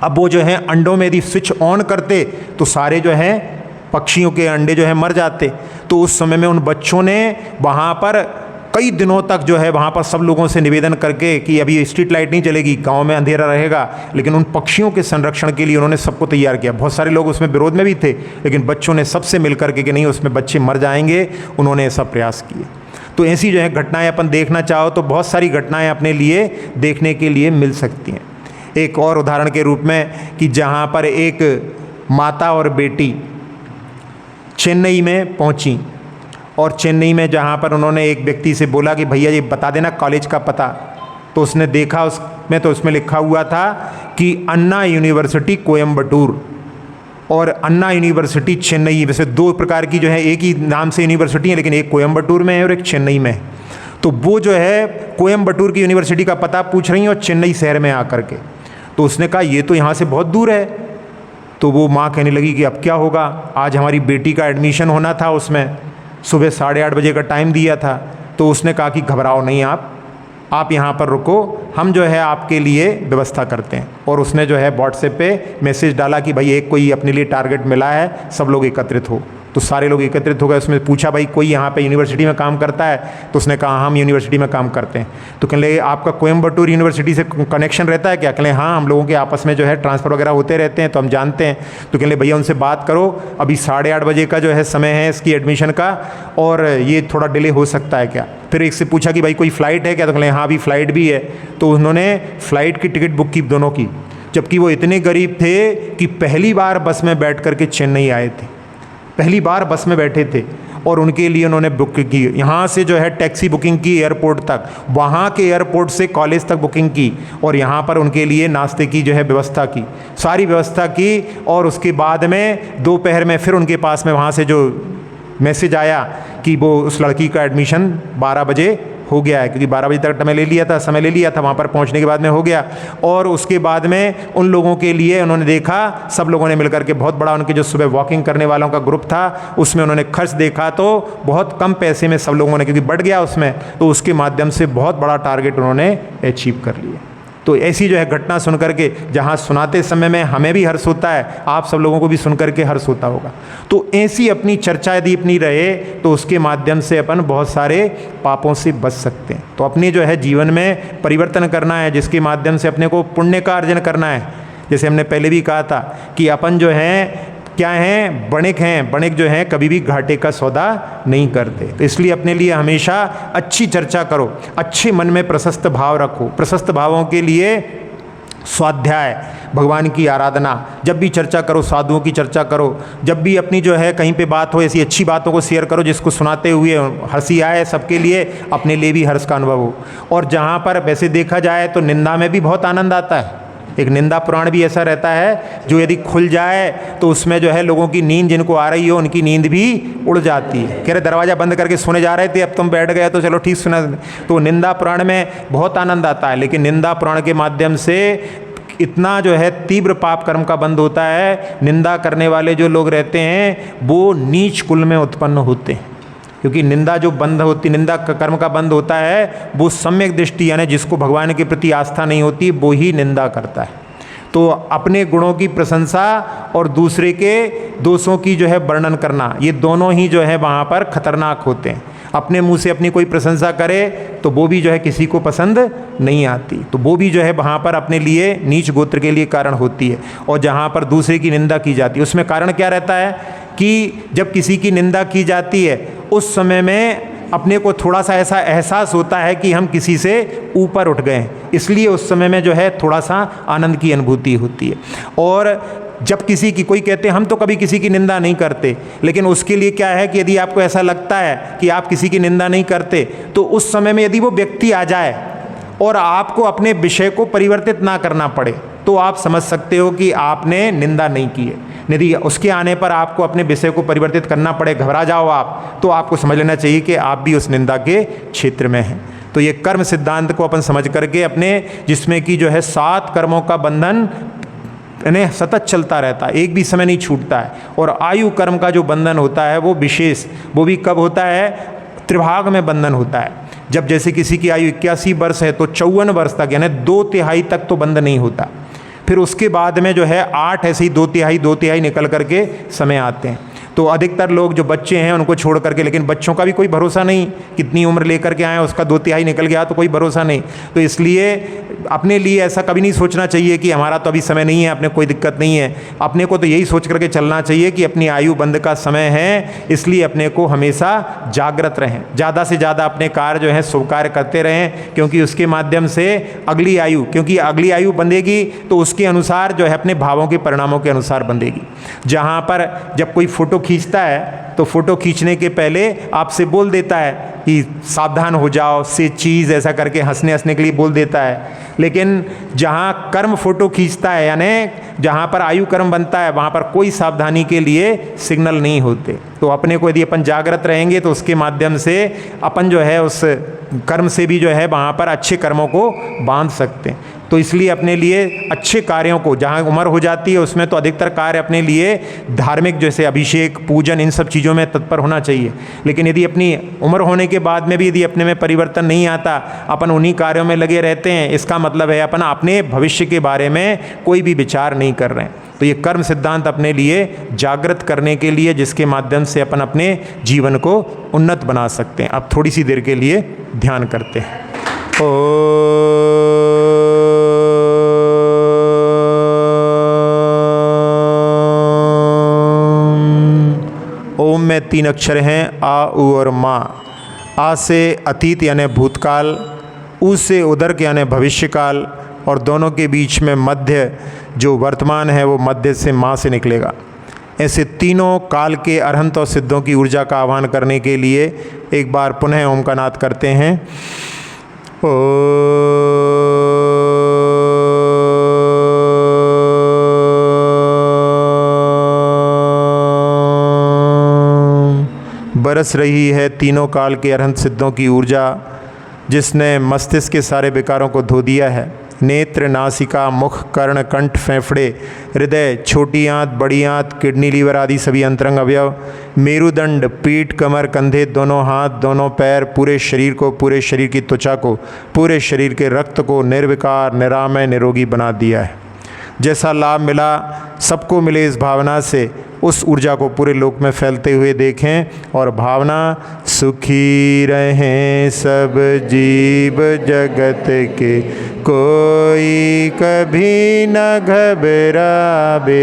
अब वो जो है अंडों में यदि स्विच ऑन करते तो सारे जो है पक्षियों के अंडे जो है मर जाते। तो उस समय में उन बच्चों ने वहाँ पर कई दिनों तक जो है वहाँ पर सब लोगों से निवेदन करके कि अभी स्ट्रीट लाइट नहीं चलेगी, गांव में अंधेरा रहेगा, लेकिन उन पक्षियों के संरक्षण के लिए उन्होंने सबको तैयार किया। बहुत सारे लोग उसमें विरोध में भी थे, लेकिन बच्चों ने सबसे मिल करके कि नहीं उसमें बच्चे मर जाएंगे, उन्होंने ऐसा प्रयास किए। तो ऐसी जो है घटनाएँ अपन देखना चाहो तो बहुत सारी घटनाएँ अपने लिए देखने के लिए मिल सकती हैं। एक और उदाहरण के रूप में कि जहाँ पर एक माता और बेटी चेन्नई में पहुँची और चेन्नई में जहाँ पर उन्होंने एक व्यक्ति से बोला कि भैया ये बता देना कॉलेज का पता, तो उसने देखा उसमें तो उसमें लिखा हुआ था कि अन्ना यूनिवर्सिटी कोयम्बटूर और अन्ना यूनिवर्सिटी चेन्नई। वैसे दो प्रकार की जो है एक ही नाम से यूनिवर्सिटी है, लेकिन एक कोयम्बटूर में है और एक चेन्नई में है। तो वो जो है कोयम्बटूर की यूनिवर्सिटी का पता पूछ रही हैं और चेन्नई शहर में आकर के। तो उसने कहा ये तो यहाँ से बहुत दूर है। तो वो माँ कहने लगी कि अब क्या होगा, आज हमारी बेटी का एडमिशन होना था, उसमें सुबह 8:30 बजे का टाइम दिया था। तो उसने कहा कि घबराओ नहीं, आप यहाँ पर रुको, हम जो है आपके लिए व्यवस्था करते हैं। और उसने जो है व्हाट्सएप पे मैसेज डाला कि भाई एक कोई अपने लिए टारगेट मिला है, सब लोग एकत्रित हो। तो सारे लोग एकत्रित हो गए। उसमें पूछा भाई कोई यहाँ पे यूनिवर्सिटी में काम करता है? तो उसने कहा हम यूनिवर्सिटी में काम करते हैं। तो कहने लगे आपका कोयम्बटूर यूनिवर्सिटी से कनेक्शन रहता है क्या? कहले हाँ, हम लोगों के आपस में जो है ट्रांसफ़र वगैरह होते रहते हैं तो हम जानते हैं। तो कहले भैया उनसे बात करो, अभी 8:30 बजे का जो है समय है इसकी एडमिशन का और ये थोड़ा डिले हो सकता है क्या? फिर एक से पूछा कि भाई कोई फ़्लाइट है क्या? तो कहले हाँ अभी फ़्लाइट भी है। तो उन्होंने फ़्लाइट की टिकट बुक की दोनों की, जबकि वो इतने गरीब थे कि पहली बार बस में बैठ कर के चेन्नई आए थे, पहली बार बस में बैठे थे और उनके लिए उन्होंने बुक की। यहाँ से जो है टैक्सी बुकिंग की एयरपोर्ट तक, वहाँ के एयरपोर्ट से कॉलेज तक बुकिंग की और यहाँ पर उनके लिए नाश्ते की जो है व्यवस्था की, सारी व्यवस्था की। और उसके बाद में दोपहर में फिर उनके पास में वहाँ से जो मैसेज आया कि वो उस लड़की का एडमिशन 12 बजे हो गया है, क्योंकि 12 बजे तक समय ले लिया था वहाँ पर पहुँचने के बाद में हो गया। और उसके बाद में उन लोगों के लिए उन्होंने देखा, सब लोगों ने मिलकर के बहुत बड़ा उनके जो सुबह वॉकिंग करने वालों का ग्रुप था उसमें उन्होंने खर्च देखा तो बहुत कम पैसे में सब लोगों ने, क्योंकि बढ़ गया उसमें, तो उसके माध्यम से बहुत बड़ा टारगेट उन्होंने अचीव कर लिया। तो ऐसी जो है घटना सुन करके जहाँ सुनाते समय में हमें भी हर्ष होता है, आप सब लोगों को भी सुन करके हर्ष होता होगा। तो ऐसी अपनी चर्चा यदि अपनी रहे तो उसके माध्यम से अपन बहुत सारे पापों से बच सकते हैं। तो अपने जो है जीवन में परिवर्तन करना है, जिसके माध्यम से अपने को पुण्य का अर्जन करना है। जैसे हमने पहले भी कहा था कि अपन जो है क्या हैं, बणिक हैं। बणिक जो हैं कभी भी घाटे का सौदा नहीं करते। तो इसलिए अपने लिए हमेशा अच्छी चर्चा करो, अच्छे मन में प्रशस्त भाव रखो। प्रशस्त भावों के लिए स्वाध्याय, भगवान की आराधना, जब भी चर्चा करो साधुओं की चर्चा करो, जब भी अपनी जो है कहीं पे बात हो ऐसी अच्छी बातों को शेयर करो जिसको सुनाते हुए हंसी आए सबके लिए, अपने लिए भी हर्ष का अनुभव हो। और जहाँ पर वैसे देखा जाए तो निंदा में भी बहुत आनंद आता है। एक निंदा पुराण भी ऐसा रहता है जो यदि खुल जाए तो उसमें जो है लोगों की नींद जिनको आ रही हो उनकी नींद भी उड़ जाती है। कह रहे दरवाज़ा बंद करके सोने जा रहे थे, अब तुम बैठ गए तो चलो ठीक सुना। तो निंदा पुराण में बहुत आनंद आता है, लेकिन निंदा पुराण के माध्यम से इतना जो है तीव्र पाप कर्म का बंध होता है। निंदा करने वाले जो लोग रहते हैं वो नीच कुल में उत्पन्न होते हैं, क्योंकि निंदा जो बंद होती, निंदा कर्म का बंद होता है वो सम्यक दृष्टि, यानी जिसको भगवान के प्रति आस्था नहीं होती वो ही निंदा करता है। तो अपने गुणों की प्रशंसा और दूसरे के दोषों की जो है वर्णन करना, ये दोनों ही जो है वहाँ पर खतरनाक होते हैं। अपने मुंह से अपनी कोई प्रशंसा करे तो वो भी जो है किसी को पसंद नहीं आती, तो वो भी जो है वहाँ पर अपने लिए नीच गोत्र के लिए कारण होती है। और जहाँ पर दूसरे की निंदा की जाती है उसमें कारण क्या रहता है कि जब किसी की निंदा की जाती है उस समय में अपने को थोड़ा सा ऐसा एहसास होता है कि हम किसी से ऊपर उठ गए, इसलिए उस समय में जो है थोड़ा सा आनंद की अनुभूति होती है। और जब किसी की, कोई कहते हैं हम तो कभी किसी की निंदा नहीं करते, लेकिन उसके लिए क्या है कि यदि आपको ऐसा लगता है कि आप किसी की निंदा नहीं करते तो उस समय में यदि वो व्यक्ति आ जाए और आपको अपने विषय को परिवर्तित ना करना पड़े तो आप समझ सकते हो कि आपने निंदा नहीं की है। यदि उसके आने पर आपको अपने विषय को परिवर्तित करना पड़े, घबरा जाओ आप, तो आपको समझ लेना चाहिए कि आप भी उस निंदा के क्षेत्र में हैं। तो ये कर्म सिद्धांत को अपन समझ करके अपने, जिसमें कि जो है 7 कर्मों का बंधन यानी सतत चलता रहता है, एक भी समय नहीं छूटता है। और आयु कर्म का जो बंधन होता है वो विशेष, वो भी कब होता है, त्रिभाग में बंधन होता है। जब जैसे किसी की आयु 81 वर्ष है तो 54 वर्ष तक यानी 2/3 तक तो बंध नहीं होता, फिर उसके बाद में जो है 8 ऐसे ही 2/3 निकल करके समय आते हैं। तो अधिकतर लोग जो बच्चे हैं उनको छोड़ करके, लेकिन बच्चों का भी कोई भरोसा नहीं, कितनी उम्र लेकर के आए उसका 2/3 निकल गया तो कोई भरोसा नहीं। तो इसलिए अपने लिए ऐसा कभी नहीं सोचना चाहिए कि हमारा तो अभी समय नहीं है, अपने कोई दिक्कत नहीं है। अपने को तो यही सोच करके चलना चाहिए कि अपनी आयु बंध का समय है, इसलिए अपने को हमेशा जागृत रहें, ज़्यादा से ज़्यादा अपने कार्य जो है शुभ कार्य करते रहें, क्योंकि उसके माध्यम से अगली आयु, क्योंकि अगली आयु बंधेगी तो उसके अनुसार जो है अपने भावों के परिणामों के अनुसार बंधेगी। जहाँ पर जब कोई फोटो खींचता है तो फोटो खींचने के पहले आपसे बोल देता है कि सावधान हो जाओ से चीज़, ऐसा करके हंसने के लिए बोल देता है। लेकिन जहाँ कर्म फोटो खींचता है यानी जहाँ पर आयु कर्म बनता है वहाँ पर कोई सावधानी के लिए सिग्नल नहीं होते। तो अपने को यदि अपन जागृत रहेंगे तो उसके माध्यम से अपन जो है उस कर्म से भी जो है वहाँ पर अच्छे कर्मों को बांध सकते हैं। तो इसलिए अपने लिए अच्छे कार्यों को, जहाँ उम्र हो जाती है उसमें तो अधिकतर कार्य अपने लिए धार्मिक जैसे अभिषेक पूजन इन सब चीज़ों में तत्पर होना चाहिए। लेकिन यदि अपनी उम्र होने के बाद में भी यदि अपने में परिवर्तन नहीं आता, अपन उन्हीं कार्यों में लगे रहते हैं, इसका मतलब है अपन अपने भविष्य के बारे में कोई भी विचार नहीं कर रहे हैं। तो ये कर्म सिद्धांत अपने लिए जागृत करने के लिए, जिसके माध्यम से अपन अपने जीवन को उन्नत बना सकते हैं। अब थोड़ी सी देर के लिए ध्यान करते हैं। ओम में 3 अक्षर हैं, आ, उ और मा। आ से अतीत यानी भूतकाल, उ से उदर्क यानी भविष्यकाल, और दोनों के बीच में मध्य जो वर्तमान है वो मध्य से माँ से निकलेगा। ऐसे तीनों काल के अरहंत और सिद्धों की ऊर्जा का आह्वान करने के लिए एक बार पुनः ओम का नाद करते हैं। बरस रही है तीनों काल के अरहंत सिद्धों की ऊर्जा, जिसने मस्तिष्क के सारे विकारों को धो दिया है। नेत्र, नासिका, मुख, कर्ण, कंठ, फेफड़े, हृदय, छोटी आंत, बड़ी आंत, किडनी, लीवर आदि सभी अंतरंग अवयव, मेरुदंड, पीठ, कमर, कंधे, दोनों हाथ, दोनों पैर, पूरे शरीर को, पूरे शरीर की त्वचा को, पूरे शरीर के रक्त को निर्विकार, निरामय, निरोगी बना दिया है। जैसा लाभ मिला सबको मिले, इस भावना से उस ऊर्जा को पूरे लोक में फैलते हुए देखें और भावना सुखी रहें सब जीव जगत के, कोई कभी न घबरावे।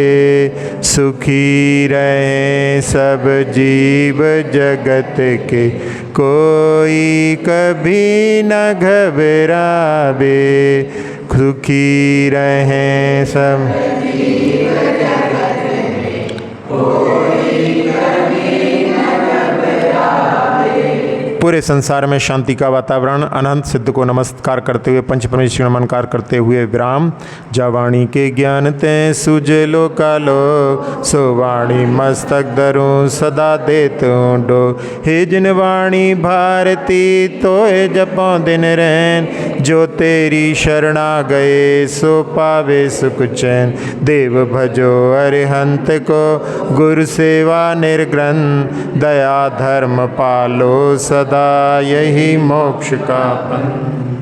सुखी रहें सब जीव जगत के, कोई कभी न घबरावे। सुखी रहें सब पूरे संसार में शांति का वातावरण, अनंत सिद्ध को नमस्कार करते हुए पंच परमेश्वर नमनकार करते हुए विराम। जावाणी के ज्ञान ते सुजलो कालो, सो वाणी मस्तक धरूं सदा देत डो। हे जिन वाणी भारती तोय जपों दिन रैन, जो तेरी शरणा गए सो पावे सुख चैन। देव भजो अरिहंत को गुरु सेवा निर्ग्रंथ, दया धर्म पालो सदा यही मोक्ष का पंथ।